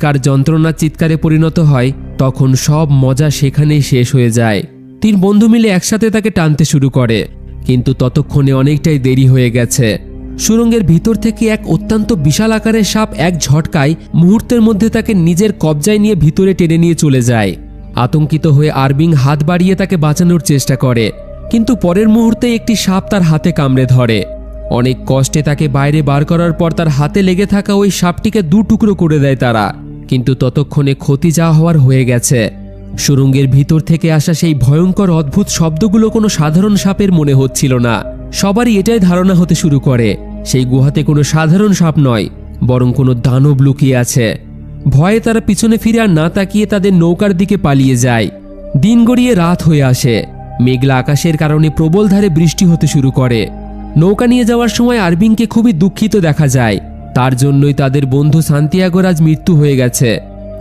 বেকার যন্ত্রণার চিৎকারে পরিণত হয়, তখন সব মজা সেখানেই শেষ হয়ে যায়। 3 বন্ধু মিলে একসাথে তাকে টানতে শুরু করে, কিন্তু ততক্ষণে অনেকটাই দেরি হয়ে গেছে। সুড়ঙ্গের ভিতর থেকে এক অত্যন্ত বিশাল আকারের সাপ এক ঝটকায় মুহূর্তের মধ্যে তাকে নিজের কবজায় নিয়ে ভিতরে টেনে নিয়ে চলে যায়। আতঙ্কিত হয়ে আরবিং হাত বাড়িয়ে তাকে বাঁচানোর চেষ্টা করে, কিন্তু পরের মুহূর্তে একটি সাপ তার হাতে কামড়ে ধরে। অনেক কষ্টে তাকে বাইরে বার করার পর তার হাতে লেগে থাকা ওই সাপটিকে 2 টুকরো করে দেয় তারা, কিন্তু ততক্ষণে ক্ষতি যা হওয়ার হয়ে গেছে। সুড়ঙ্গের ভিতর থেকে আসা সেই ভয়ঙ্কর অদ্ভুত শব্দগুলো কোনো সাধারণ সাপের মনে হচ্ছিল না। সবারই এটাই ধারণা হতে শুরু করে সেই গুহাতে কোনো সাধারণ সাপ নয়, বরং কোনো দানব লুকিয়ে আছে। ভয়ে তারা পিছনে ফিরে আর না তাকিয়ে তাদের নৌকার দিকে পালিয়ে যায়। দিন গড়িয়ে রাত হয়ে আসে। মেঘলা আকাশের কারণে প্রবল ধারে বৃষ্টি হতে শুরু করে। নৌকা নিয়ে যাওয়ার সময় আরবিংকে খুবই দুঃখিত দেখা যায়, তার জন্যই তাদের বন্ধু সান্তিয়াগোর আজ মৃত্যু হয়ে গেছে।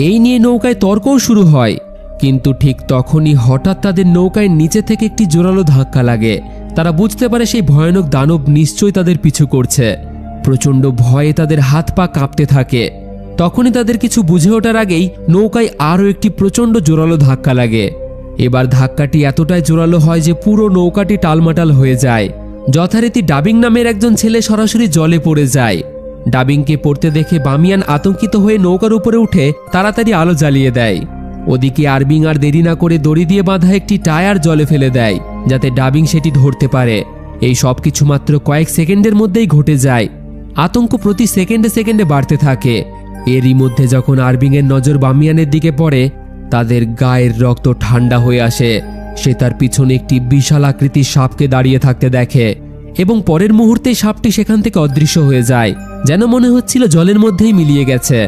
এই নিয়ে নৌকায় তর্কও শুরু হয়, কিন্তু ঠিক তখনই হঠাৎ তাদের নৌকায় নিচে থেকে একটি জোরালো ধাক্কা লাগে। তারা বুঝতে পারে সেই ভয়ানক দানব নিশ্চয়ই তাদের পিছু করছে। প্রচণ্ড ভয়ে তাদের হাত পা কাঁপতে থাকে। তখনই তাদের কিছু বুঝে ওঠার আগেই নৌকায় আরও একটি প্রচণ্ড জোরালো ধাক্কা লাগে। এবার ধাক্কাটি এতটাই জোরালো হয় যে পুরো নৌকাটি টালমাটাল হয়ে যায়। যথারীতি ডাবিং নামের একজন ছেলে সরাসরি জলে পড়ে যায়। ডাবিংকে পড়তে দেখে বামিয়ান আতঙ্কিত হয়ে নৌকার উপরে উঠে তাড়াতাড়ি আলো জ্বালিয়ে দেয়। ওদিকে আরবিং আর দেরি না করে দড়ি দিয়ে বাঁধা একটি টায়ার জলে ফেলে দেয়, যাতে ডাবিং সেটি ধরতে পারে। এই সব কিছু মাত্র কয়েক সেকেন্ডের মধ্যেই ঘটে যায়। আতঙ্ক প্রতি সেকেন্ডে সেকেন্ডে বাড়তে থাকে। এরই মধ্যে যখন আরবিংয়ের নজর বামিয়ানের দিকে পড়ে, তাদের গায়ের রক্ত ঠান্ডা হয়ে আসে। সে তার পিছনে একটি বিশাল আকৃতির সাপকে দাঁড়িয়ে থাকতে দেখে, এবং পরের মুহূর্তেই সাপটি সেখান থেকে অদৃশ্য হয়ে যায়, যেন মনে হচ্ছিল জলের মধ্যেই মিলিয়ে গেছে।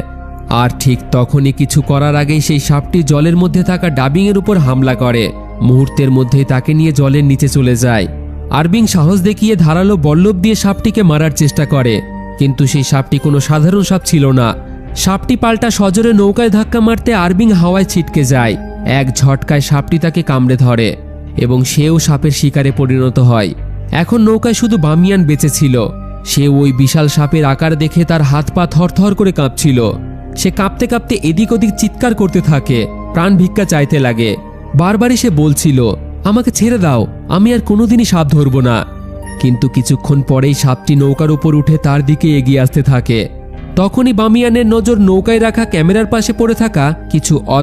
আর ঠিক তখনই কিছু করার আগেই সেই সাপটি জলের মধ্যে থাকা ডাবিংয়ের উপর হামলা করে। মুহূর্তের মধ্যেই তাকে নিয়ে জলের নিচে চলে যায়। আরবিং সাহস দেখিয়ে ধারালো বল্লভ দিয়ে সাপটিকে মারার চেষ্টা করে, কিন্তু সেই সাপটি কোনো সাধারণ সাপ ছিল না। সাপটি পাল্টা সজোরে নৌকায় ধাক্কা মারতে আরবিং হাওয়ায় ছিটকে যায়। এক ঝটকায় সাপটি তাকে কামড়ে ধরে এবং সেও সাপের শিকারে পরিণত হয়। এখন নৌকায় শুধু বামিয়ান বেঁচে ছিল। সে ওই বিশাল সাপের আকার দেখে তার হাত পা থরথর করে কাঁপছিল। সে কাঁপতে কাঁপতে এদিক ওদিক চিৎকার করতে থাকে, প্রাণ ভিক্ষা চাইতে লাগে। বারবারই সে বলছিল, আমাকে ছেড়ে দাও, আমি আর কোনোদিনই সাপ ধরব না। কিন্তু কিছুক্ষণ পরেই সাপটি নৌকার উপর উঠে তার দিকে এগিয়ে আসতে থাকে। তখনই বামিয়ানের নজর নৌকায় রাখা ক্যামেরার পাশে পড়ে থাকা কিছু